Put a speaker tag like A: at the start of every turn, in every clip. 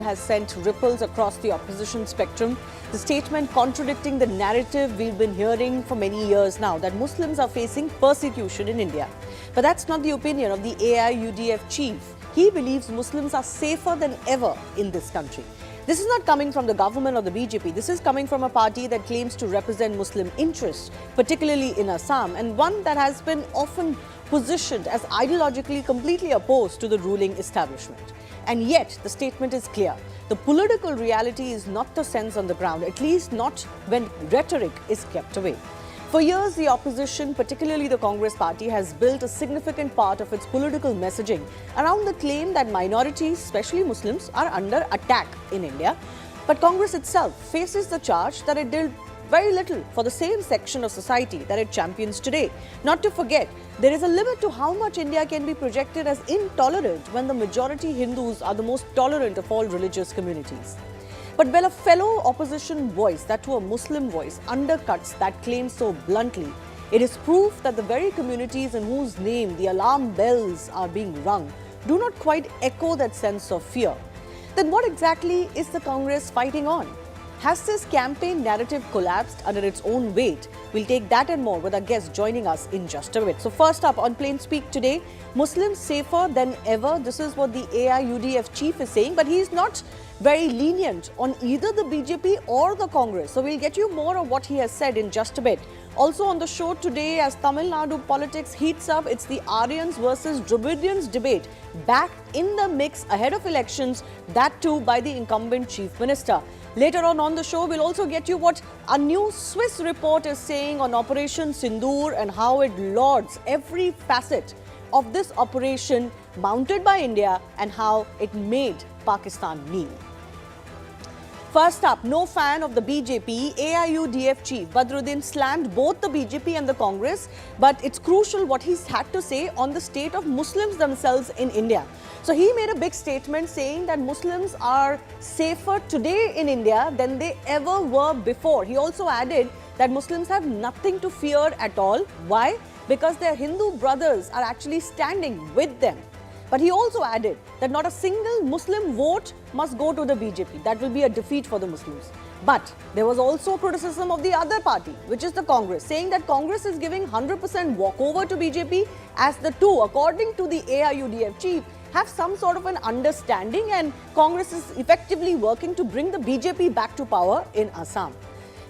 A: has sent ripples across the opposition spectrum. The statement contradicting the narrative we've been hearing for many years now that Muslims are facing persecution in India. But that's not the opinion of the AIUDF chief. He believes Muslims are safer than ever in this country. This is not coming from the government or the BJP. This is coming from a party that claims to represent Muslim interests, particularly in Assam, and one that has been often positioned as ideologically completely opposed to the ruling establishment. And yet, the statement is clear. The political reality is not the sense on the ground, at least not when rhetoric is kept away. For years, the opposition, particularly the Congress party, has built a significant part of its political messaging around the claim that minorities, especially Muslims, are under attack in India. But Congress itself faces the charge that it did very little for the same section of society that it champions today. Not to forget, there is a limit to how much India can be projected as intolerant when the majority Hindus are the most tolerant of all religious communities. But when a fellow opposition voice, that to a Muslim voice, undercuts that claim so bluntly, it is proof that the very communities in whose name the alarm bells are being rung do not quite echo that sense of fear. Then what exactly is the Congress fighting on? Has this campaign narrative collapsed under its own weight? We'll take that and more with our guest joining us in just a bit. So first up on Plain Speak today, Muslims safer than ever. This is what the AIUDF chief is saying, but he is not very lenient on either the BJP or the Congress. So we'll get you more of what he has said in just a bit. Also on the show today, as Tamil Nadu politics heats up, it's the Aryans versus Dravidians debate back in the mix ahead of elections, that too by the incumbent chief minister. Later on the show, we'll also get you what a new Swiss report is saying on Operation Sindoor and how it lauds every facet of this operation mounted by India and how it made Pakistan kneel. First up, no fan of the BJP, AIUDF chief Badruddin slammed both the BJP and the Congress, but it's crucial what he's had to say on the state of Muslims themselves in India. So he made a big statement saying that Muslims are safer today in India than they ever were before. He also added that Muslims have nothing to fear at all. Why? Because their Hindu brothers are actually standing with them. But he also added that not a single Muslim vote must go to the BJP. That will be a defeat for the Muslims. But there was also criticism of the other party, which is the Congress, saying that Congress is giving 100% walkover to BJP as the two, according to the AIUDF chief, have some sort of an understanding and Congress is effectively working to bring the BJP back to power in Assam.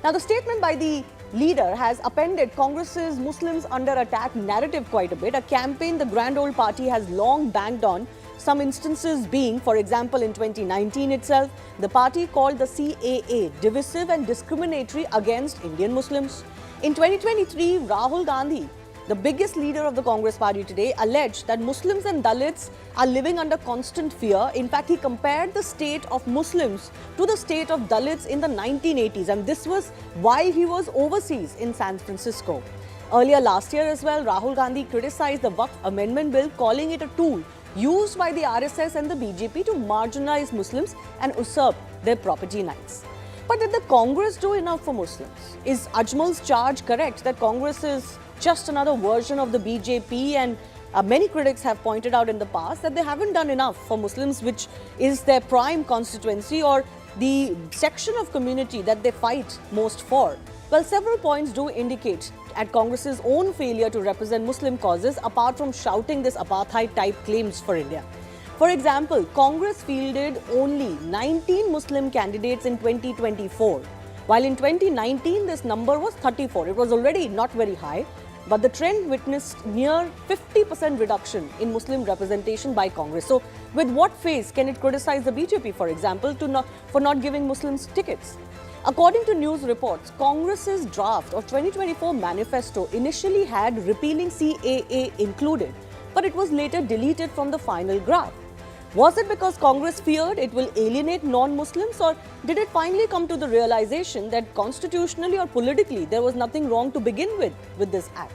A: Now, the statement by the leader has appended Congress's Muslims under attack narrative quite a bit, a campaign the grand old party has long banked on, some instances being, for example, in 2019 itself, the party called the CAA divisive and discriminatory against Indian Muslims. In 2023, Rahul Gandhi, the biggest leader of the Congress party today, alleged that Muslims and Dalits are living under constant fear. In fact, he compared the state of Muslims to the state of Dalits in the 1980s, and this was while he was overseas in San Francisco. Earlier last year as well, Rahul Gandhi criticized the Waqf Amendment Bill, calling it a tool used by the RSS and the BJP to marginalize Muslims and usurp their property rights. But did the Congress do enough for Muslims? Is Ajmal's charge correct that Congress is just another version of the BJP, and many critics have pointed out in the past that they haven't done enough for Muslims, which is their prime constituency or the section of community that they fight most for? Well, several points do indicate at Congress's own failure to represent Muslim causes apart from shouting this apartheid-type claims for India. For example, Congress fielded only 19 Muslim candidates in 2024, while in 2019 this number was 34. It was already not very high. But the trend witnessed near 50% reduction in Muslim representation by Congress. So, with what face can it criticize the BJP, for example, for not giving Muslims tickets? According to news reports, Congress's draft of 2024 manifesto initially had repealing CAA included, but it was later deleted from the final draft. Was it because Congress feared it will alienate non-Muslims, or did it finally come to the realization that constitutionally or politically there was nothing wrong to begin with this act?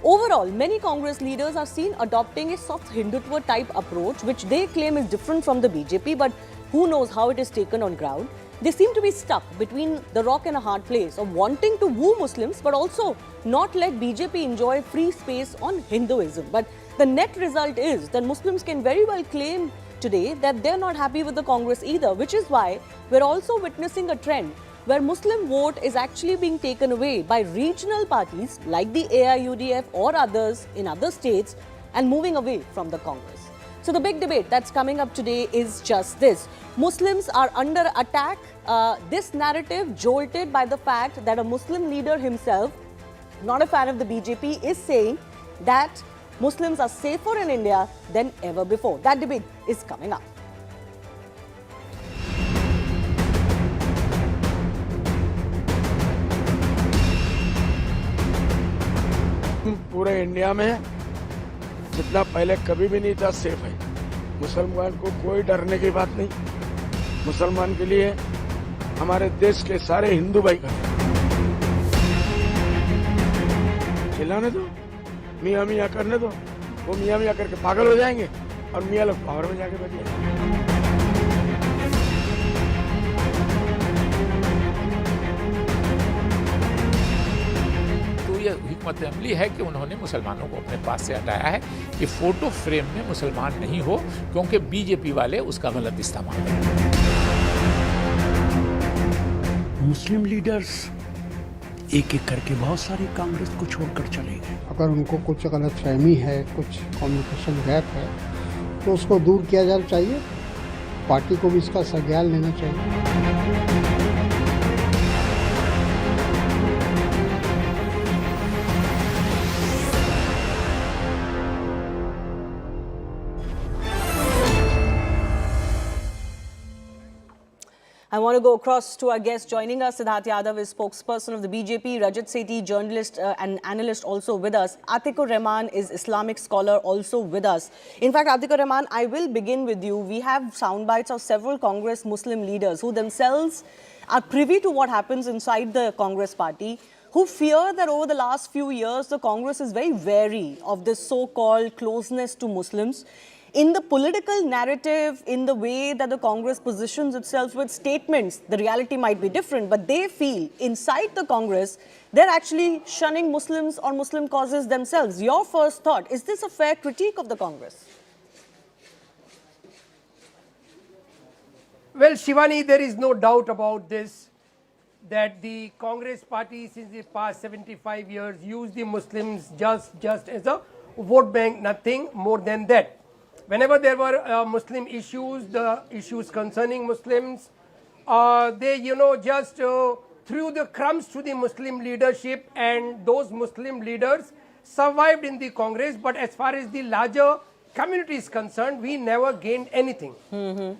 A: Overall, many Congress leaders are seen adopting a soft Hindutva type approach, which they claim is different from the BJP, but who knows how it is taken on ground. They seem to be stuck between the rock and a hard place of wanting to woo Muslims but also not let BJP enjoy free space on Hinduism. But the net result is that Muslims can very well claim today that they're not happy with the Congress either, which is why we're also witnessing a trend where Muslim vote is actually being taken away by regional parties like the AIUDF or others in other states and moving away from the Congress. So the big debate that's coming up today is just this. Muslims are under attack. This narrative jolted by the fact that a Muslim leader himself, not a fan of the BJP, is saying that Muslims are safer in India than ever before. That debate is coming up.
B: पूरे India में जितना पहले कभी भी नहीं था safe है। मुसलमान को कोई डरने की बात नहीं। मुसलमान के लिए हमारे देश के सारे हिंदू भाई खड़े हैं। चिल्लाने दो, मियाँ मियाँ करने दो, वो मियाँ मियाँ करके पागल हो जाएंगे और मियाँ लोग पावर में जाके बैठ जाएंगे।
C: हिकमत अमली है कि उन्होंने मुसलमानों को अपने पास से हटाया है कि फोटो फ्रेम में मुसलमान नहीं हो, क्योंकि बीजेपी वाले उसका गलत इस्तेमाल करें।
D: मुस्लिम लीडर्स एक एक करके बहुत सारे कांग्रेस को छोड़कर चले गए।
E: अगर उनको कुछ गलतफहमी है, कुछ कम्युनिकेशन गैप है, तो उसको दूर किया जाना चाहिए। पार्टी को भी इसका संज्ञान लेना चाहिए।
A: I want to go across to our guest joining us. Siddharth Yadav is spokesperson of the BJP. Rajat Sethi, journalist and analyst, also with us. Atikur Rahman is Islamic scholar, also with us. In fact, Atikur Rahman, I will begin with you. We have sound bites of several Congress Muslim leaders who themselves are privy to what happens inside the Congress party, who fear that over the last few years, the Congress is very wary of this so-called closeness to Muslims. In the political narrative, in the way that the Congress positions itself with statements, the reality might be different, but they feel inside the Congress, they're actually shunning Muslims or Muslim causes themselves. Your first thought, is this a fair critique of the Congress?
F: Well, Shivani, there is no doubt about this, that the Congress party since the past 75 years used the Muslims just as a vote bank, nothing more than that. Whenever there were Muslim issues, the issues concerning Muslims, they, just threw the crumbs to the Muslim leadership, and those Muslim leaders survived in the Congress. But as far as the larger community is concerned, we never gained anything.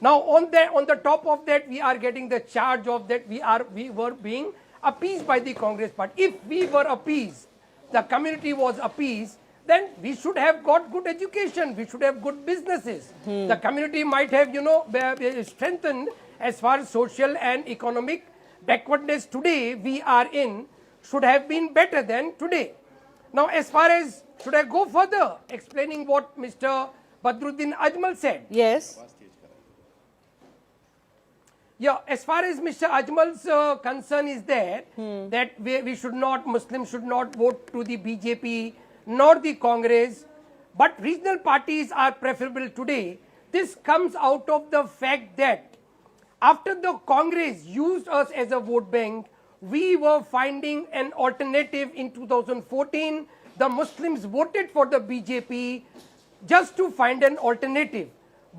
F: Now, on the top of that, we are getting the charge of that we were being appeased by the Congress party. If we were appeased, the community was appeased, then we should have got good education, we should have good businesses. The community might have, strengthened as far as social and economic backwardness today we are in should have been better than today. Now, as far as, should I go further explaining what Mr. Badruddin Ajmal said?
A: Yes.
F: Yeah, as far as Mr. Ajmal's concern is there, that Muslims should not vote to the BJP, nor the Congress, but regional parties are preferable today. This comes out of the fact that after the Congress used us as a vote bank, we were finding an alternative in 2014. The Muslims voted for the BJP just to find an alternative.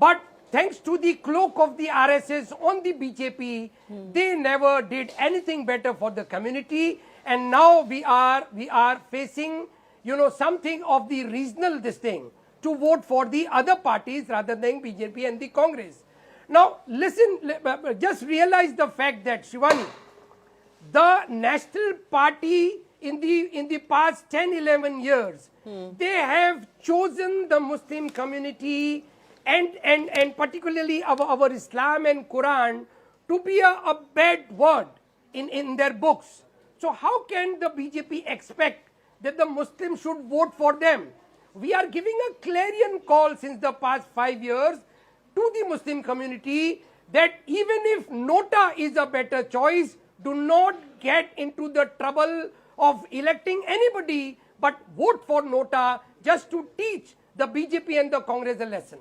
F: But thanks to the cloak of the RSS on the BJP, they never did anything better for the community. And now we are facing something of the regional this thing to vote for the other parties rather than BJP and the Congress. Now, listen, just realize the fact that, Shivani, the national party in the past 10-11 years, they have chosen the Muslim community and particularly our Islam and Quran to be a bad word in their books. So how can the BJP expect that the Muslims should vote for them? We are giving a clarion call since the past 5 years to the Muslim community that even if Nota is a better choice, do not get into the trouble of electing anybody, but vote for Nota just to teach the BJP and the Congress a lesson.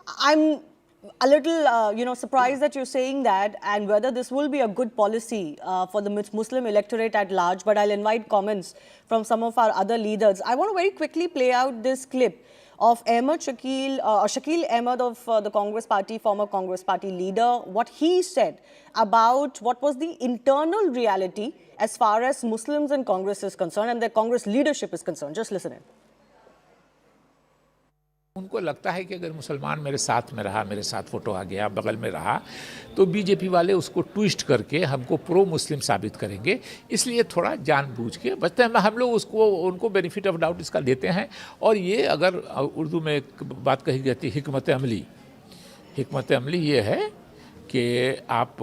A: I'm a little, surprised that you're saying that, and whether this will be a good policy for the Muslim electorate at large. But I'll invite comments from some of our other leaders. I want to very quickly play out this clip of Shakil Ahmed of the Congress Party, former Congress Party leader, what he said about what was the internal reality as far as Muslims in Congress is concerned and the Congress leadership is concerned. Just listen in.
C: उनको लगता है कि अगर मुसलमान मेरे साथ में रहा, मेरे साथ फोटो आ गया, बगल में रहा, तो बीजेपी वाले उसको ट्विस्ट करके हमको प्रो मुस्लिम साबित करेंगे, इसलिए थोड़ा जानबूझ के बचते हैं। हम लोग उनको बेनिफिट ऑफ डाउट इसका देते हैं। और ये अगर उर्दू में एक बात कही जाती है हिकमत अमली ये है कि आप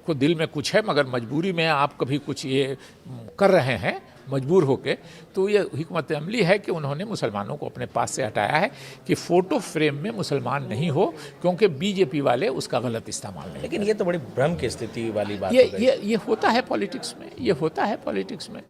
C: को दिल में कुछ है मगर मजबूरी में आप कभी कुछ ये कर रहे हैं मजबूर होके, तो ये हिकमत अमली है कि उन्होंने मुसलमानों को अपने पास से हटाया है कि फोटो फ्रेम में मुसलमान नहीं हो, क्योंकि बीजेपी वाले उसका गलत इस्तेमाल नहीं।
G: लेकिन ये तो बड़ी भ्रम की स्थिति वाली बात
C: ये होता है पॉलिटिक्स में,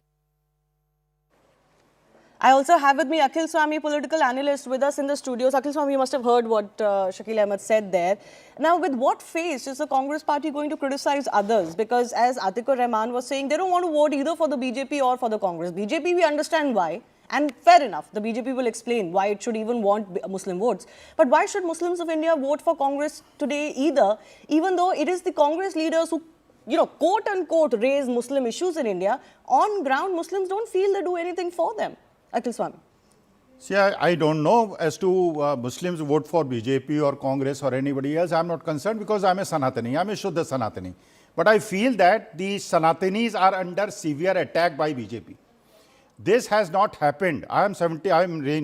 A: I also have with me Akhil Swami, political analyst, with us in the studios. Akhil Swami, you must have heard what Shakil Ahmed said there. Now, with what face is the Congress party going to criticize others? Because as Atikur Rahman was saying, they don't want to vote either for the BJP or for the Congress. BJP, we understand why. And fair enough, the BJP will explain why it should even want Muslim votes. But why should Muslims of India vote for Congress today either, even though it is the Congress leaders who, quote unquote, raise Muslim issues in India? On ground, Muslims don't feel they do anything for them. Akhil Swami.
H: See, I don't know as to Muslims vote for BJP or Congress or anybody else. I'm not concerned because I'm a Sanatani. I'm a Shuddha Sanatani. But I feel that the Sanatanis are under severe attack by BJP. This has not happened. I'm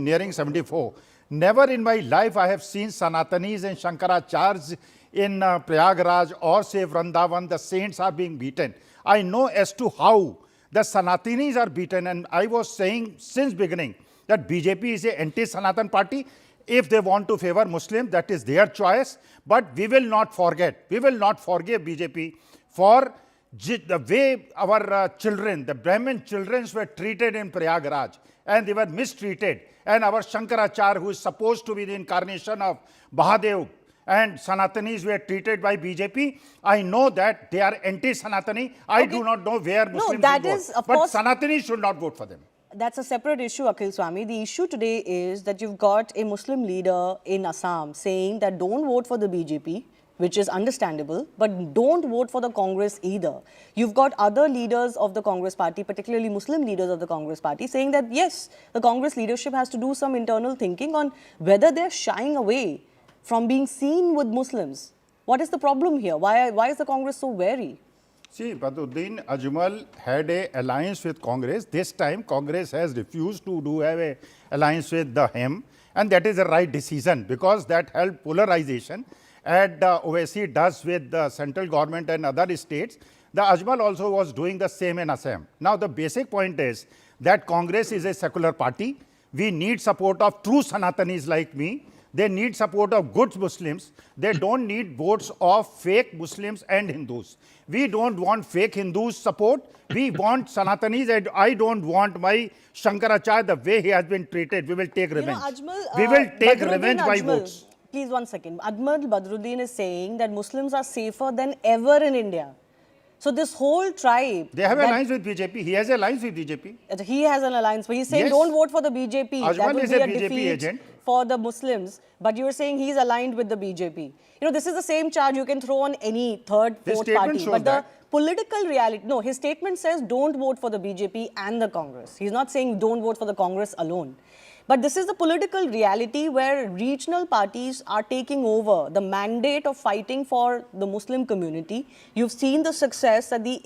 H: nearing 74. Never in my life I have seen Sanatanis and Shankaracharya in Prayagraj or say Vrindavan, the saints are being beaten. I know as to how the Sanatanis are beaten, and I was saying since beginning that BJP is an anti-Sanatan party. If they want to favor Muslims, that is their choice. But we will not forget, we will not forgive BJP for the way our children, the Brahmin children were treated in Prayagraj, and they were mistreated. And our Shankaracharya, who is supposed to be the incarnation of Mahadev, and Sanatanis were treated by BJP. I know that they are anti-Sanatani. I do not know where Muslims should vote. But Sanatanis should not vote for them.
A: That's a separate issue, Akhil Swami. The issue today is that you've got a Muslim leader in Assam saying that don't vote for the BJP, which is understandable, but don't vote for the Congress either. You've got other leaders of the Congress party, particularly Muslim leaders of the Congress party, saying that yes, the Congress leadership has to do some internal thinking on whether they're shying away from being seen with Muslims. What is the problem here? Why is the Congress so wary?
H: See, Badruddin Ajmal had an alliance with Congress. This time, Congress has refused to have an alliance with the HEM, and that is a right decision because that helped polarization. And OSC does with the central government and other states. The Ajmal also was doing the same in Assam. Now, the basic point is that Congress is a secular party. We need support of true Sanatanis like me. They need support of good Muslims. They don't need votes of fake Muslims and Hindus. We don't want fake Hindus support. We want Sanatanis, and I don't want my Shankaracharya the way he has been treated. We will take revenge. We will take revenge by votes.
A: Please, 1 second. Admal Badruddin is saying that Muslims are safer than ever in India. So this whole tribe...
H: They have an alliance with BJP. He has an alliance with BJP.
A: He has an alliance, but he's saying don't vote for the BJP.
H: Ajmal
A: that would
H: is
A: be
H: a
A: a
H: BJP
A: defeat
H: agent.
A: For the Muslims. But you're saying he's aligned with the BJP. This is the same charge you can throw on any third, fourth party. But the political reality... No, his statement says don't vote for the BJP and the Congress. He's not saying don't vote for the Congress alone. But this is the political reality where regional parties are taking over the mandate of fighting for the Muslim community. You've seen the success that the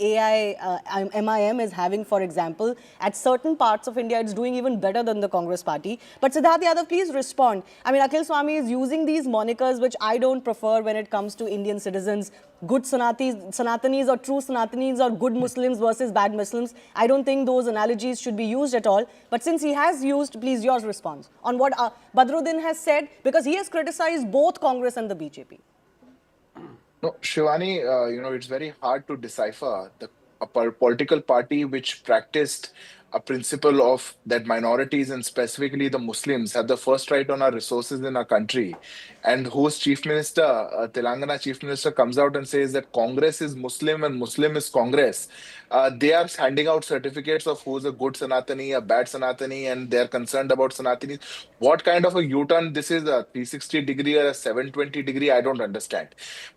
A: MIM is having, for example. At certain parts of India, it's doing even better than the Congress party. But Siddharth Yadav, please respond. I mean, Akhil Swami is using these monikers, which I don't prefer when it comes to Indian citizens. Good Sanatanis or true Sanatanis or good Muslims versus bad Muslims. I don't think those analogies should be used at all. But since he has used, please, yours response on what Badruddin has said, because he has criticized both Congress and the BJP.
I: No, Shivani, it's very hard to decipher a political party which practiced a principle of that minorities and specifically the Muslims have the first right on our resources in our country, and whose chief minister, Telangana chief minister, comes out and says that Congress is Muslim and Muslim is Congress, they are handing out certificates of who's a good Sanatani, a bad Sanatani, and they're concerned about Sanatanis. What kind of a U-turn this is, a 360-degree or a 720-degree? I don't understand.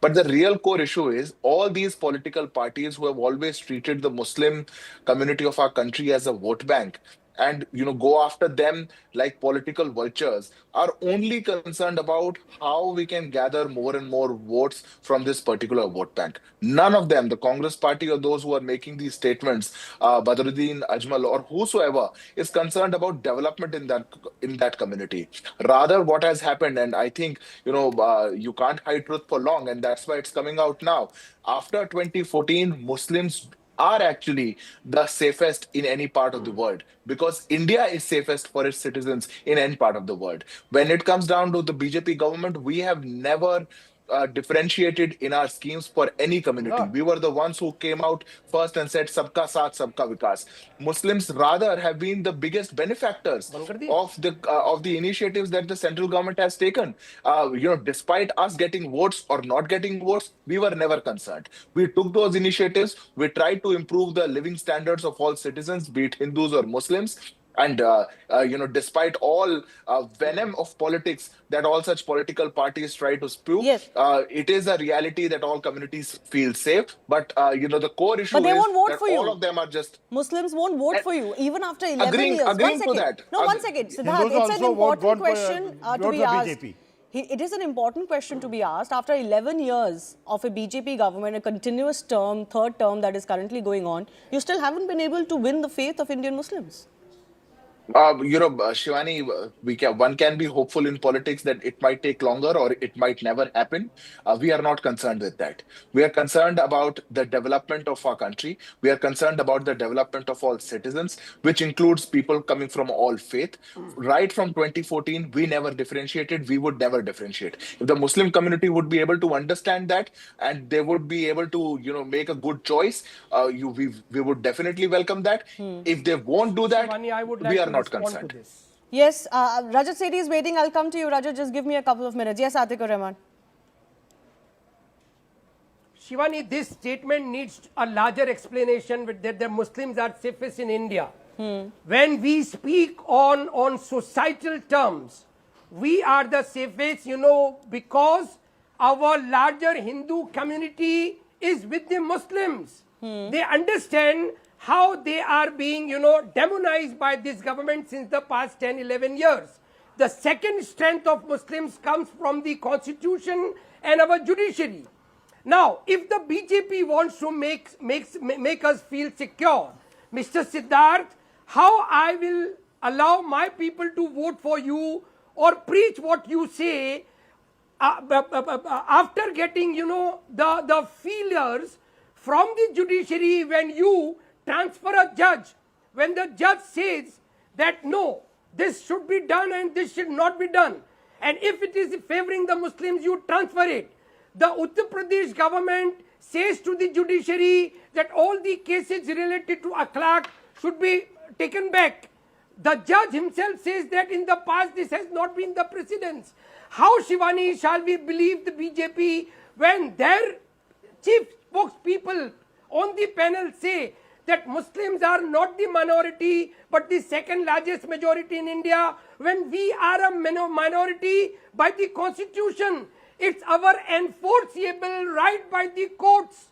I: But the real core issue is all these political parties who have always treated the Muslim community of our country as a vote bank and go after them like political vultures are only concerned about how we can gather more and more votes from this particular vote bank. None of them, the Congress party or those who are making these statements, Badruddin Ajmal or whosoever, is concerned about development in that community. Rather, what has happened, and I think you can't hide truth for long, and that's why it's coming out now. After 2014, Muslims are actually the safest in any part of the world because India is safest for its citizens in any part of the world. When it comes down to the BJP government, we have never differentiated in our schemes for any community. We were the ones who came out first and said Sabka Saath, Sabka Vikas. Muslims rather have been the biggest benefactors of the initiatives that the central government has taken. Despite us getting votes or not getting votes, we were never concerned. We took those initiatives. We tried to improve the living standards of all citizens, be it Hindus or Muslims. And, despite all venom of politics that all such political parties try to spew,
A: yes,
I: it is a reality that all communities feel safe. But, the core issue
A: but they
I: is
A: won't vote
I: that
A: for you.
I: all of them are just...
A: Muslims won't vote for you, even after 11 years.
I: Agreeing to that.
A: No, one second. Siddharth, it's an important question to be asked.
H: BJP.
A: It is an important question to be asked. After 11 years of a BJP government, a continuous term, third term that is currently going on, you still haven't been able to win the faith of Indian Muslims. Shivani, one can be hopeful in politics that it might take longer or it might never happen. We are not concerned with that. We are concerned about the development of our country. We are concerned about the development of all citizens, which includes people coming from all faith. Right from 2014, we never differentiated. We would never differentiate. If the Muslim community would be able to understand that and they would be able to, make a good choice, we would definitely welcome that. If they won't do that,
F: Shivani,
I: we are not concerned.
A: Yes, Rajat Sethi is waiting. I'll come to you, Rajat. Just give me a couple of minutes. Yes, Atikur Rahman.
F: Shivani, this statement needs a larger explanation that the Muslims are safest in India. When we speak on societal terms, we are the safest, because our larger Hindu community is with the Muslims. They understand how they are being, demonized by this government since the past 10, 11 years. The second strength of Muslims comes from the constitution and our judiciary. Now, if the BJP wants to make us feel secure, Mr. Siddharth, how I will allow my people to vote for you or preach what you say after getting, the feelers from the judiciary when you transfer a judge, when the judge says that no, this should be done and this should not be done. And if it is favoring the Muslims, you transfer it. The Uttar Pradesh government says to the judiciary that all the cases related to akhlaq should be taken back. The judge himself says that in the past this has not been the precedence. How, Shivani, shall we believe the BJP when their chief spokespeople on the panel say that Muslims are not the minority but the second largest majority in India, when we are a minority by the constitution? It's our enforceable right by the courts.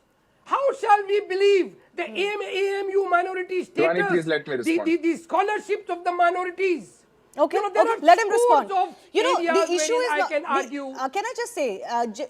F: How shall we believe the AMU minority status,
I: Shivani, please let me respond.
F: the scholarships of the minorities?
A: Okay,
F: there are
A: let him respond.
F: The issue is I can argue.
A: Can I just say,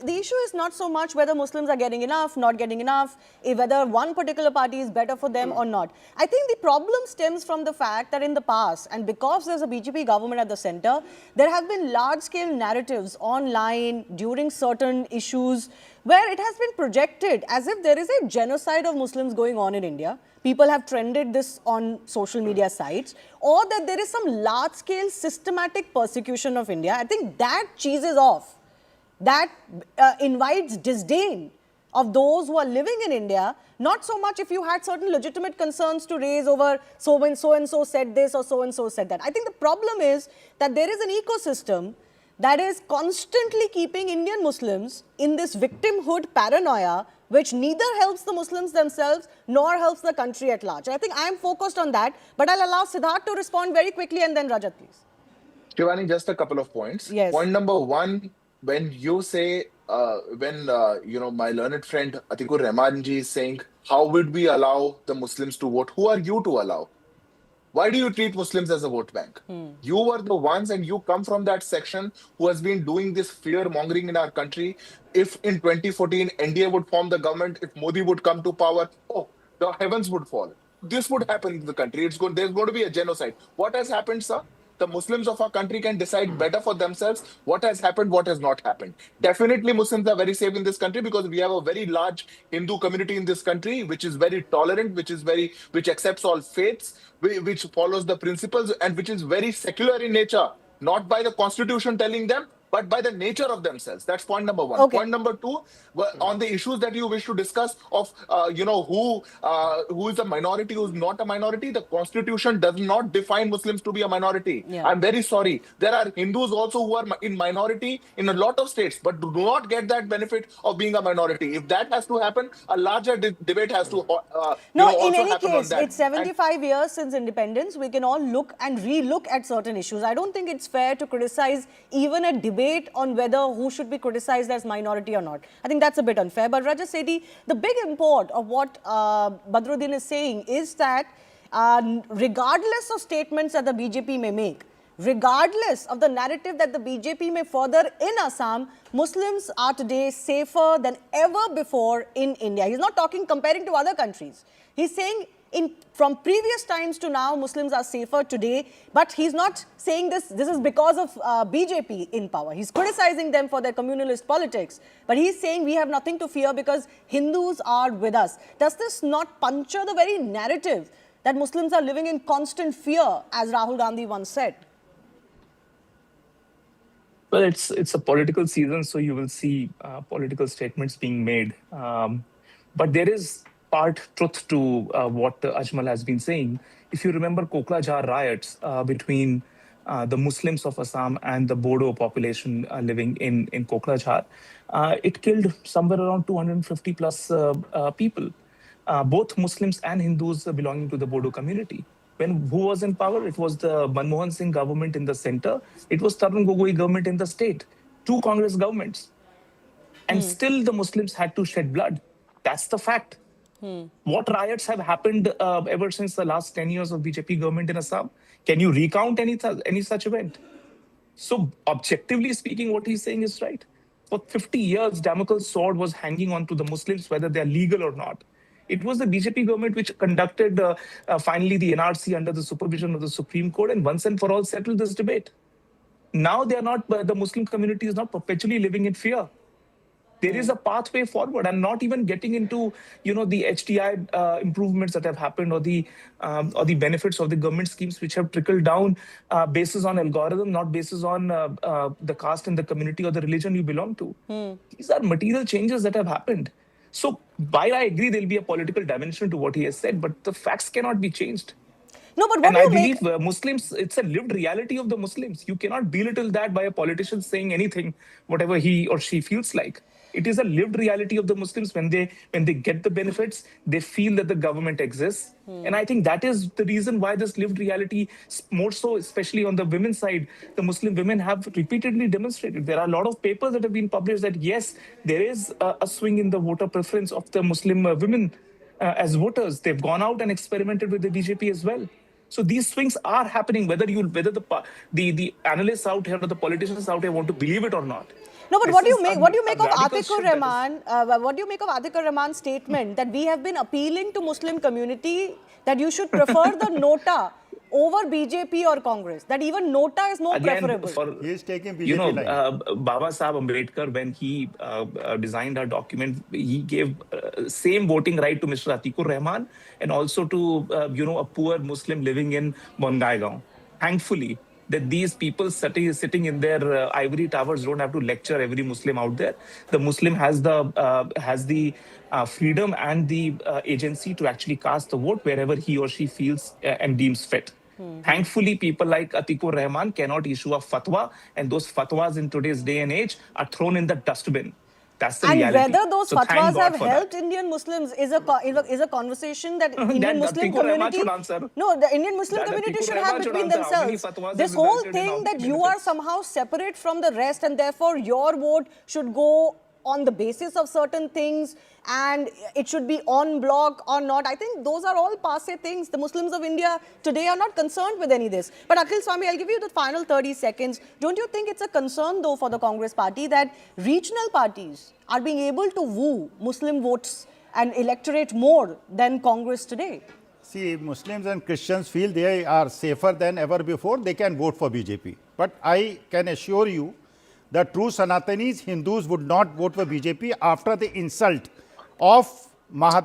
A: the issue is not so much whether Muslims are getting enough, not getting enough, whether one particular party is better for them or not. I think the problem stems from the fact that in the past, and because there's a BJP government at the center, there have been large-scale narratives online during certain issues where it has been projected as if there is a genocide of Muslims going on in India. People have trended this on social media sites, or that there is some large-scale systematic persecution of India. I think that cheeses off, that invites disdain of those who are living in India, not so much if you had certain legitimate concerns to raise over so-and-so said this or so-and-so said that. I think the problem is that there is an ecosystem that is constantly keeping Indian Muslims in this victimhood paranoia, which neither helps the Muslims themselves nor helps the country at large. And I think I am focused on that, but I'll allow Siddharth to respond very quickly and then Rajat, please.
I: Shivani, just a couple of points.
A: Yes.
I: Point number one, when you say, my learned friend Atikur Rahmanji is saying, how would we allow the Muslims to vote? Who are you to allow? Why do you treat Muslims as a vote bank? You were the ones, and you come from that section who has been doing this fear mongering in our country. If in 2014 NDA would form the government, if Modi would come to power, the heavens would fall. This would happen in the country. There's going to be a genocide. What has happened, sir? The Muslims of our country can decide better for themselves what has happened, what has not happened. Definitely Muslims are very safe in this country because we have a very large Hindu community in this country, which is very tolerant, which accepts all faiths, which follows the principles, and which is very secular in nature, not by the constitution telling them, but by the nature of themselves. That's point number one.
A: Okay.
I: Point number two, on the issues that you wish to discuss of, who is a minority, who's not a minority, the constitution does not define Muslims to be a minority.
A: Yeah.
I: I'm very sorry. There are Hindus also who are in minority in a lot of states, but do not get that benefit of being a minority. If that has to happen, a larger debate has to
A: No, in any
I: happen on
A: case,
I: that.
A: it's 75 years since independence. We can all look and re-look at certain issues. I don't think it's fair to criticize even a debate on whether who should be criticized as minority or not. I think that's a bit unfair. But Raja Sethi, the big import of what Badruddin is saying is that regardless of statements that the BJP may make, regardless of the narrative that the BJP may further in Assam, Muslims are today safer than ever before in India. He's not comparing to other countries. He's saying from previous times to now, Muslims are safer today, but he's not saying this is because of BJP in power. He's criticizing them for their communalist politics, but he's saying we have nothing to fear because Hindus are with us. Does this not puncture the very narrative that Muslims are living in constant fear, as Rahul Gandhi once said?
J: Well, it's a political season, so you will see political statements being made. But there is part truth to what Ajmal has been saying. If you remember Koklajar riots between the Muslims of Assam and the Bodo population living in Koklajar, it killed somewhere around 250 plus people, both Muslims and Hindus belonging to the Bodo community. Who was in power? It was the Manmohan Singh government in the center. It was Tarun Gogoi government in the state. Two Congress governments. And still the Muslims had to shed blood. That's the fact. What riots have happened ever since the last 10 years of BJP government in Assam? Can you recount any such event? So objectively speaking, what he's saying is right. For 50 years, Damocles sword was hanging on to the Muslims, whether they're legal or not. It was the BJP government which conducted finally the NRC under the supervision of the Supreme Court and once and for all settled this debate. Now they are not, the Muslim community is not perpetually living in fear. There is a pathway forward. I'm not even getting into, the HDI improvements that have happened or the benefits of the government schemes which have trickled down basis on algorithm, not basis on the caste and the community or the religion you belong to. These are material changes that have happened. So while I agree there'll be a political dimension to what he has said, but the facts cannot be changed.
A: No, but what
J: and
A: do
J: I
A: you
J: believe
A: make...
J: Muslims, it's a lived reality of the Muslims. You cannot belittle that by a politician saying anything, whatever he or she feels like. It is a lived reality of the Muslims. When they get the benefits, they feel that the government exists. And I think that is the reason why this lived reality, more so, especially on the women's side, the Muslim women have repeatedly demonstrated. There are a lot of papers that have been published that, yes, there is a swing in the voter preference of the Muslim women as voters. They've gone out and experimented with the BJP as well. So these swings are happening, whether the analysts out here or the politicians out here want to believe it or not.
A: No, but what do you make of Atikur Rahman? What do you make of Atikur Rahman's statement that we have been appealing to Muslim community that you should prefer the Nota over BJP or Congress? That even Nota is more preferable.
H: He is taking BJP line.
J: Baba Sahib Ambedkar, when he designed our document, he gave same voting right to Mr. Atikur Rahman and also to a poor Muslim living in Bongaigaon. Thankfully, that these people sitting in their ivory towers don't have to lecture every Muslim out there. The Muslim has the freedom and the agency to actually cast the vote wherever he or she feels and deems fit. Thankfully, people like Atikur Rahman cannot issue a fatwa, and those fatwas in today's day and age are thrown in the dustbin. That's the reality.
A: And whether those
J: So thank
A: fatwas
J: God
A: have
J: for
A: helped
J: that.
A: Indian Muslims is a conversation that Indian Muslim
J: Atikur Rahman
A: community.
J: should answer.
A: No, the Indian Muslim
J: That
A: community
J: Atikur
A: should
J: Rahman
A: have
J: should
A: between
J: answer. How many
A: themselves.
J: fatwas
A: This
J: have
A: whole
J: resulted in
A: thing
J: how
A: that
J: many
A: you are
J: benefits?
A: somehow separate from the rest, and therefore your vote should go on the basis of certain things, and it should be en bloc or not. I think those are all passe things. The Muslims of India today are not concerned with any of this. But Akhil Swami, I'll give you the final 30 seconds. Don't you think it's a concern, though, for the Congress party that regional parties are being able to woo Muslim votes and electorate more than Congress today?
H: See, Muslims and Christians feel they are safer than ever before. They can vote for BJP. But I can assure you, the true Sanatanis, Hindus would not vote for BJP after the insult of our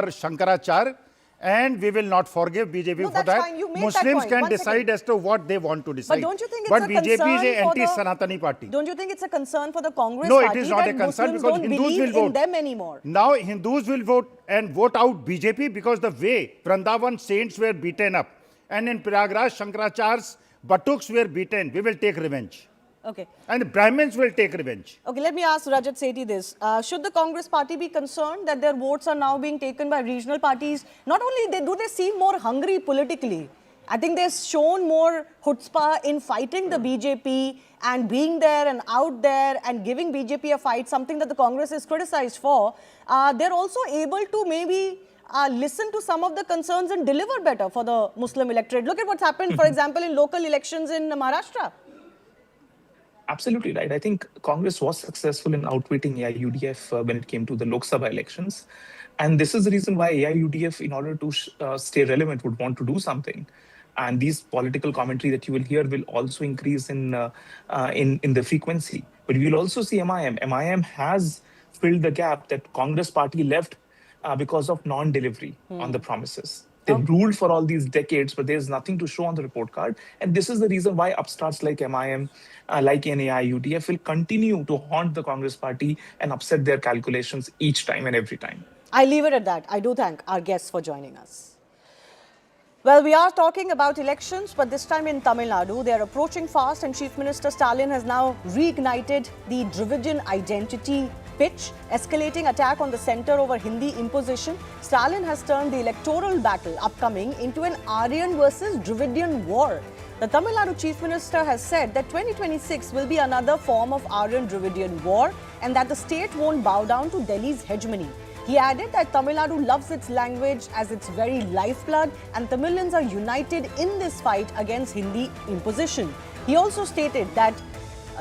H: Shankaracharya, and we will not forgive BJP
A: No,
H: for
A: that's
H: that.
A: fine. You made that
H: Muslims
A: point.
H: can
A: One
H: decide
A: second.
H: as to what they want to decide.
A: But don't you think it's
H: But
A: a
H: BJP is
A: concern
H: an
A: for the
H: anti-Sanatani party.
A: Don't you think it's a concern for the Congress
H: No,
A: party
H: it is not
A: that
H: a concern
A: Muslims
H: because
A: don't
H: Hindus
A: believe
H: will
A: in
H: vote.
A: them anymore?
H: Now Hindus will vote and vote out BJP because the way Vrindavan saints were beaten up and in Prayagraj Shankaracharya's buttocks were beaten, we will take revenge.
A: Okay.
H: And the Brahmins will take revenge.
A: Okay, let me ask Rajat Sethi this. Should the Congress party be concerned that their votes are now being taken by regional parties? Not only do they seem more hungry politically, I think they've shown more chutzpah in fighting the BJP and being there and out there and giving BJP a fight, something that the Congress is criticized for. They're also able to maybe listen to some of the concerns and deliver better for the Muslim electorate. Look at what's happened, for example, in local elections in Maharashtra.
J: Absolutely right. I think Congress was successful in outwitting AIUDF when it came to the Lok Sabha elections. And this is the reason why AIUDF, in order to stay relevant, would want to do something. And these political commentary that you will hear will also increase in the frequency. But we will also see MIM. MIM has filled the gap that Congress party left because of non-delivery on the promises. They've ruled for all these decades, but there's nothing to show on the report card. And this is the reason why upstarts like MIM, like NAI-UDF will continue to haunt the Congress party and upset their calculations each time and every time.
A: I leave it at that. I do thank our guests for joining us. Well, we are talking about elections, but this time in Tamil Nadu. They are approaching fast, and Chief Minister Stalin has now reignited the Dravidian identity pitch, escalating attack on the centre over Hindi imposition. Stalin has turned the electoral battle upcoming into an Aryan versus Dravidian war. The Tamil Nadu Chief Minister has said that 2026 will be another form of Aryan-Dravidian war and that the state won't bow down to Delhi's hegemony. He added that Tamil Nadu loves its language as its very lifeblood and Tamilians are united in this fight against Hindi imposition. He also stated that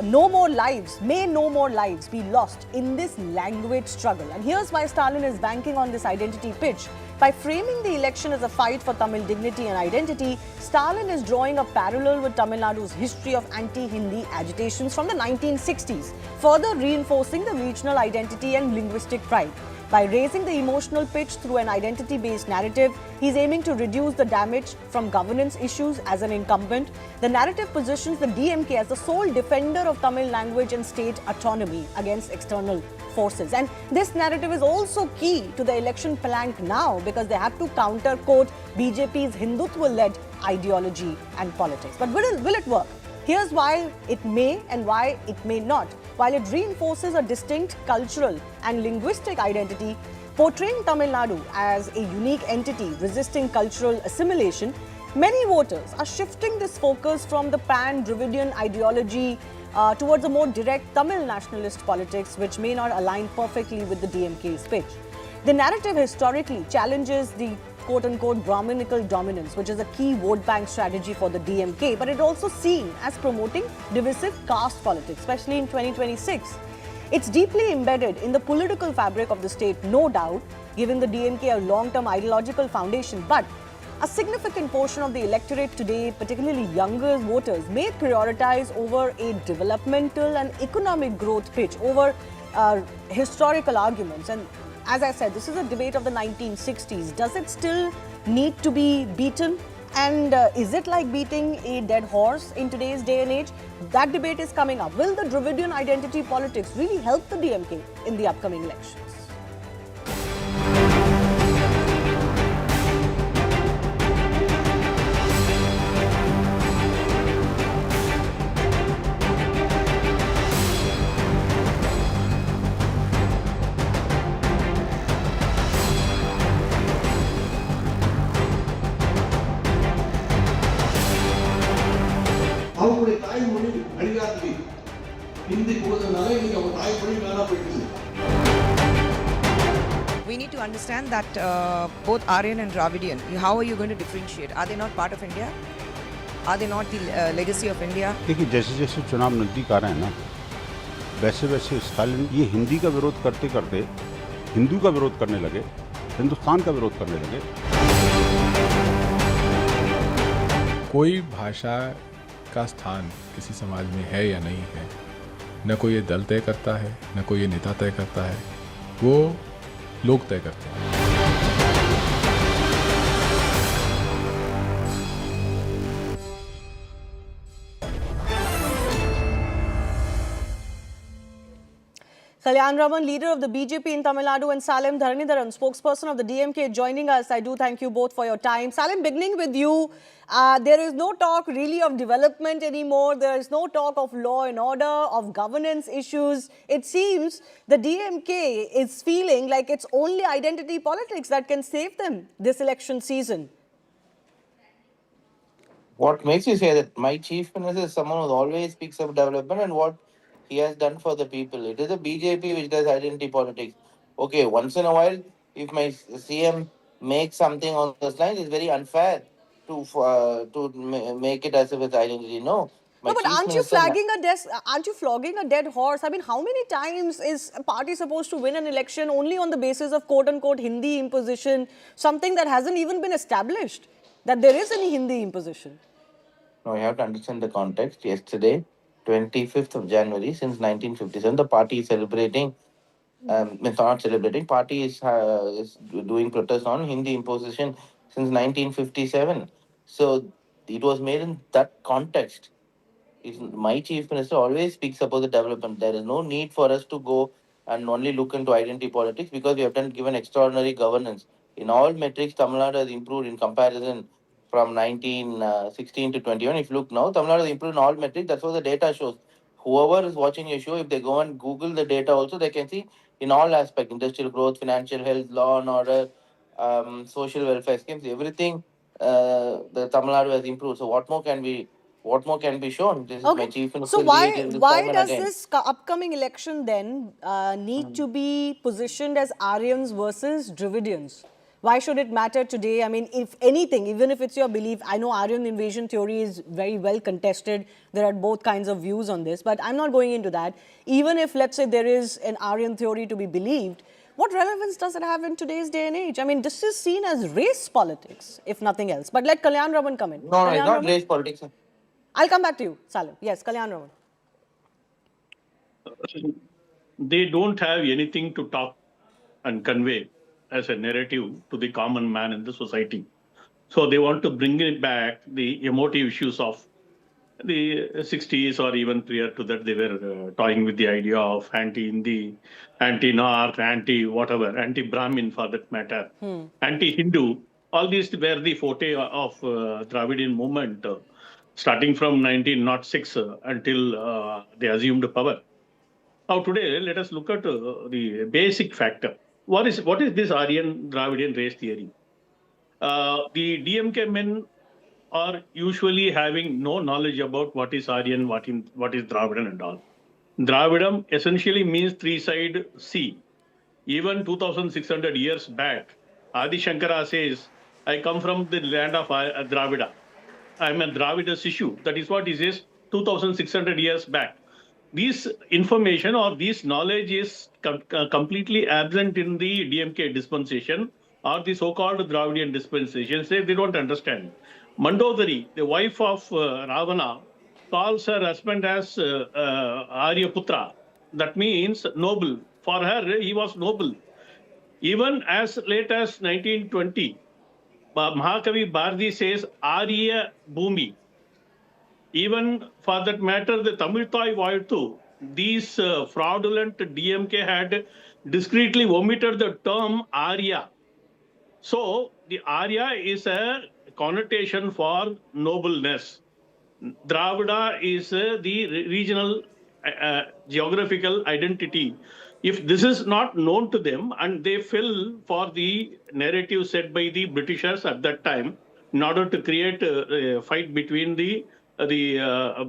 A: no more lives be lost in this language struggle. And here's why Stalin is banking on this identity pitch. By framing the election as a fight for Tamil dignity and identity, Stalin is drawing a parallel with Tamil Nadu's history of anti-Hindi agitations from the 1960s, further reinforcing the regional identity and linguistic pride. By raising the emotional pitch through an identity-based narrative, he's aiming to reduce the damage from governance issues as an incumbent. The narrative positions the DMK as the sole defender of Tamil language and state autonomy against external forces. And this narrative is also key to the election plank now because they have to counter, quote, BJP's Hindutva-led ideology and politics. But will it work? Here's why it may and why it may not. While it reinforces a distinct cultural and linguistic identity, portraying Tamil Nadu as a unique entity resisting cultural assimilation, many voters are shifting this focus from the pan-Dravidian ideology towards a more direct Tamil nationalist politics, which may not align perfectly with the DMK's pitch. The narrative historically challenges the quote-unquote Brahminical dominance, which is a key vote bank strategy for the DMK, but it also seen as promoting divisive caste politics, especially in 2026. It's deeply embedded in the political fabric of the state, no doubt, giving the DMK a long-term ideological foundation, but a significant portion of the electorate today, particularly younger voters, may prioritize over a developmental and economic growth pitch over historical arguments. And as I said, this is a debate of the 1960s. Does it still need to be beaten? And is it like beating a dead horse in today's day and age? That debate is coming up. Will the Dravidian identity politics really help the DMK in the upcoming elections?
K: அவங்களுடைய தாய்மொழி அடிகாரத்தில் ஹிந்தி கொடுத்ததுனால இன்னைக்கு அவங்க தாய்மொழி காணா போயிடுச்சு.
L: We need to understand that both Aryan and Dravidian, how are you going to differentiate? Are they not part of India? Are they not the legacy of India?
H: देखिए जैसे जैसे चुनाव नजदीक आ रहे हैं ना, वैसे वैसे स्टालिन ये हिंदी का विरोध करते करते हिंदू का विरोध करने लगे, हिंदुस्तान का विरोध करने लगे.
M: कोई भाषा का स्थान किसी समाज में है या नहीं है, न कोई ये दल तय करता है, न कोई ये नेता तय करता है, वो लोग तय करते हैं.
A: Kalyan Raman, leader of the BJP in Tamil Nadu, and Salim Dharanidharan, spokesperson of the DMK, joining us. I do thank you both for your time. Salim, beginning with you, there is no talk really of development anymore. There is no talk of law and order, of governance issues. It seems the DMK is feeling like it's only identity politics that can save them this election season.
N: What makes you say that? My chief minister is someone who always speaks of development and what he has done for the people. It is the BJP which does identity politics. Okay, once in a while, if my CM makes something on this line, it's very unfair to make it as if it's identity. No.
A: No, but aren't you flogging a dead horse? I mean, how many times is a party supposed to win an election only on the basis of quote-unquote Hindi imposition, something that hasn't even been established, that there is any Hindi imposition?
N: No, you have to understand the context. Yesterday, 25th of January, since 1957, the party is celebrating, it's not celebrating, party is doing protest on Hindi imposition since 1957. So, it was made in that context. My chief minister always speaks about the development. There is no need for us to go and only look into identity politics because we have given extraordinary governance. In all metrics, Tamil Nadu has improved in comparison from 1916 to 21. If you look now, Tamil Nadu has improved in all metrics. That's what the data shows. Whoever is watching your show, if they go and Google the data also, they can see in all aspects, industrial growth, financial health, law and order, social welfare schemes, everything, the Tamil Nadu has improved. So what more can be shown? This is my chief minister.
A: So why does this upcoming election then need to be positioned as Aryans versus Dravidians? Why should it matter today? I mean, if anything, even if it's your belief, I know Aryan invasion theory is very well contested. There are both kinds of views on this, but I'm not going into that. Even if, let's say, there is an Aryan theory to be believed, what relevance does it have in today's day and age? I mean, this is seen as race politics, if nothing else. But let Kalyan Raman come in.
N: No, it's not race politics.
A: I'll come back to you, Salim. Yes, Kalyan Raman.
D: They don't have anything to talk and convey as a narrative to the common man in the society. So they want to bring it back, the emotive issues of the 60s or even prior to that. They were toying with the idea of anti-Hindi, anti-North, anti-whatever, anti-Brahmin for that matter, anti-Hindu. All these were the forte of Dravidian movement starting from 1906 until they assumed power. Now today, let us look at the basic factor. What is this Aryan Dravidian race theory? The DMK men are usually having no knowledge about what is Aryan, what is Dravidian and all. Dravidam essentially means three-side sea. Even 2,600 years back, Adi Shankara says, I come from the land of Dravida. I am a Dravida Sishu. That is what he says 2,600 years back. This information or this knowledge is completely absent in the DMK dispensation or the so-called Dravidian dispensation. They don't understand. Mandodari, the wife of Ravana, calls her husband as Aryaputra. That means noble. For her, he was noble. Even as late as 1920, Mahakavi Bharati says Arya Bhumi. Even for that matter, the Tamil Thai Vaittu, these fraudulent DMK had discreetly omitted the term Arya. So the Arya is a connotation for nobleness. Dravida is the regional geographical identity. If this is not known to them and they fell for the narrative set by the Britishers at that time in order to create a fight between the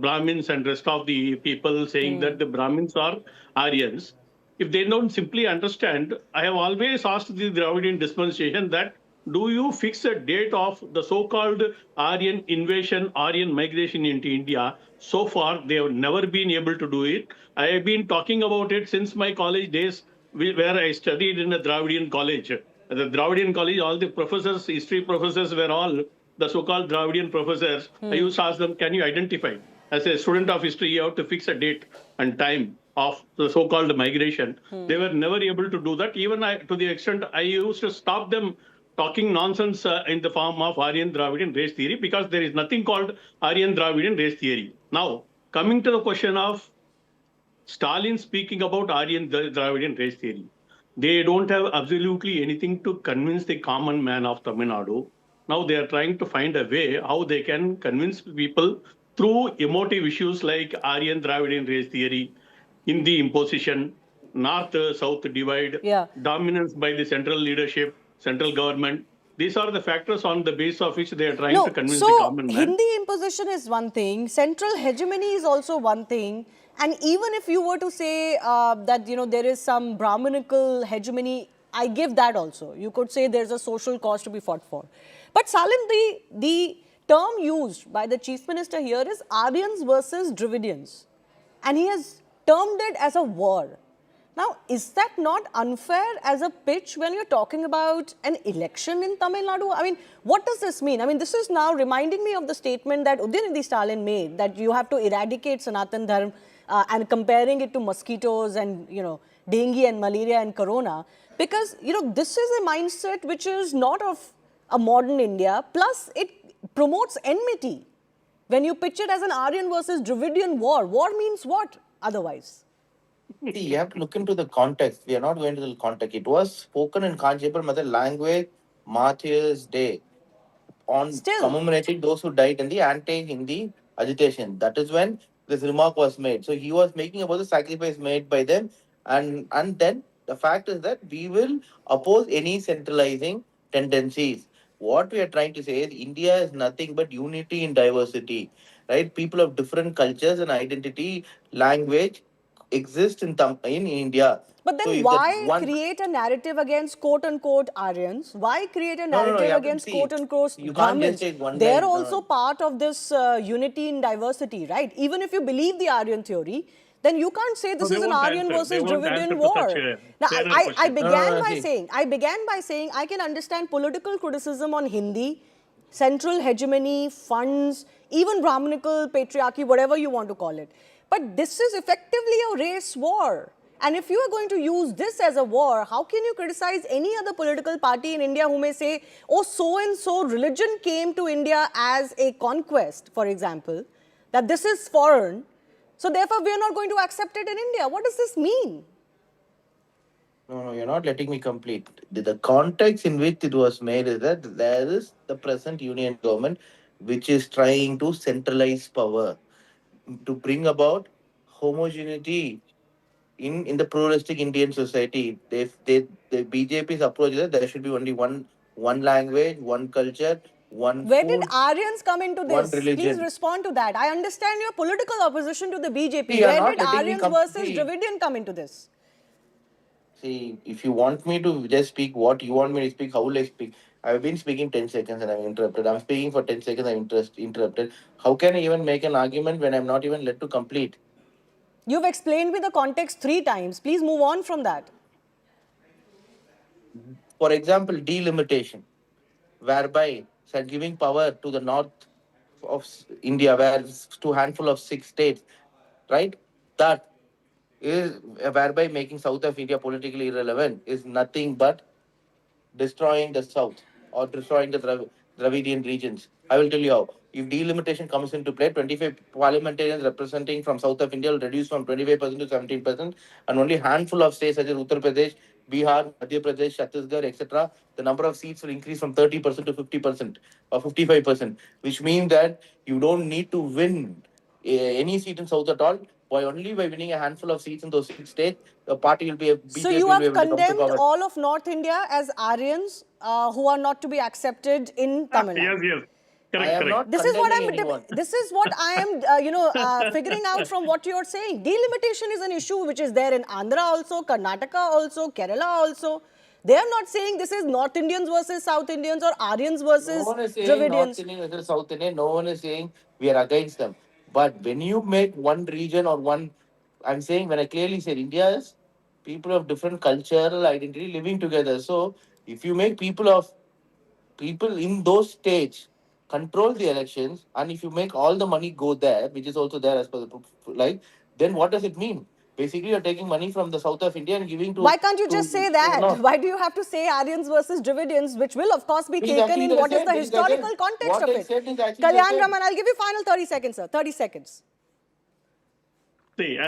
D: Brahmins and rest of the people saying that the Brahmins are Aryans, if they don't simply understand, I have always asked the Dravidian dispensation that do you fix a date of the so-called Aryan invasion, Aryan migration into India? So far, they have never been able to do it. I have been talking about it since my college days, where I studied in a Dravidian college. The Dravidian college, all the professors, history professors were all the so-called Dravidian professors. I used to ask them, can you identify? As a student of history, you have to fix a date and time of the so-called migration. They were never able to do that. Even to the extent I used to stop them talking nonsense in the form of Aryan Dravidian race theory, because there is nothing called Aryan Dravidian race theory. Now, coming to the question of Stalin speaking about Aryan Dravidian race theory, they don't have absolutely anything to convince the common man of Tamil Nadu. Now they are trying to find a way how they can convince people through emotive issues like Aryan Dravidian race theory, Hindi imposition, North-South divide, dominance by the central leadership, central government. These are the factors on the basis of which they are trying to convince the common man.
A: Hindi imposition is one thing, central hegemony is also one thing, and even if you were to say that there is some Brahminical hegemony, I give that also. You could say there's a social cause to be fought for. But Salim, the term used by the Chief Minister here is Aryans versus Dravidians, and he has termed it as a war. Now, is that not unfair as a pitch when you're talking about an election in Tamil Nadu? I mean, what does this mean? I mean, this is now reminding me of the statement that Udyanidhi Stalin made, that you have to eradicate Sanatan Dharma and comparing it to mosquitoes and, dengue and malaria and corona. Because, this is a mindset which is not of a modern India. Plus, it promotes enmity. When you pitch it as an Aryan versus Dravidian war, war means what otherwise?
N: See, you have to look into the context. We are not going to the context. It was spoken in Kanchipur Mother language, Martyrs' Day, on commemorating those who died in the anti-Hindi agitation. That is when this remark was made. So he was making about the sacrifice made by them, and then the fact is that we will oppose any centralizing tendencies. What we are trying to say is India is nothing but unity in diversity, right? People of different cultures and identity, language exist in India.
A: But then why create a narrative against quote-unquote Aryans? Why create a narrative against quote-unquote Brahmins? They're also part of this unity in diversity, right? Even if you believe the Aryan theory, then you can't say this is an Aryan versus Dravidian war. Now, I began by saying I can understand political criticism on Hindi, central hegemony, funds, even Brahminical patriarchy, whatever you want to call it. But this is effectively a race war. And if you are going to use this as a war, how can you criticize any other political party in India who may say, oh, so-and-so religion came to India as a conquest, for example, that this is foreign, so therefore we are not going to accept it in India. What does this mean?
N: No, you're not letting me complete. The context in which it was made is that there is the present union government which is trying to centralize power, to bring about homogeneity in the pluralistic Indian society. The BJP's approach is that there should be only one language, one culture, one
A: Where
N: food,
A: did Aryans come into this?
N: one religion.
A: Please respond to that. I understand your political opposition to the BJP. Where did Aryans versus Dravidian come into this?
N: See, if you want me to just speak what you want me to speak, how will I speak? I've been speaking 10 seconds and I'm interrupted. I'm speaking for 10 seconds, I'm interrupted. How can I even make an argument when I'm not even let to complete?
A: You've explained me the context 3 times. Please move on from that.
N: For example, delimitation, whereby giving power to the north of India, where to a handful of 6 states, right? That is whereby making south of India politically irrelevant is nothing but destroying the south. or destroying the Dravidian regions. I will tell you how. If delimitation comes into play, 25 parliamentarians representing from south of India will reduce from 25% to 17%, and only handful of states such as Uttar Pradesh, Bihar, Madhya Pradesh, Chhattisgarh, etc., the number of seats will increase from 30% to 50% or 55%, which means that you don't need to win any seat in south at all. By winning a handful of seats in those 6 states, the party will be BJP
A: So you
N: will be
A: have
N: able to come to
A: condemned
N: power.
A: all of North India as Aryans who are not to be accepted in Tamil Nadu.
D: Yes.
N: I
D: Correct,
N: am
D: correct.
N: not
A: This is what
N: condemning anyone.
A: This is what I am, figuring out from what you're saying. Delimitation is an issue which is there in Andhra also, Karnataka also, Kerala also. They are not saying this is North Indians versus South Indians or Aryans versus
N: No one is saying North
A: Dravidians.
N: Indian versus South Indian. No one is saying we are against them. But when you make one region or one, I'm saying when I clearly said India is people of different cultural identity living together. So if you make people in those states control the elections, and if you make all the money go there, which is also there as per the then what does it mean? Basically, you're taking money from the south of India and giving to.
A: Why can't you just say that?
N: North.
A: Why do you have to say Aryans versus Dravidians, which will of course be taken in what is the historical context of it? Kalyan Raman, I'll give you final 30 seconds, sir. 30 seconds.
D: See,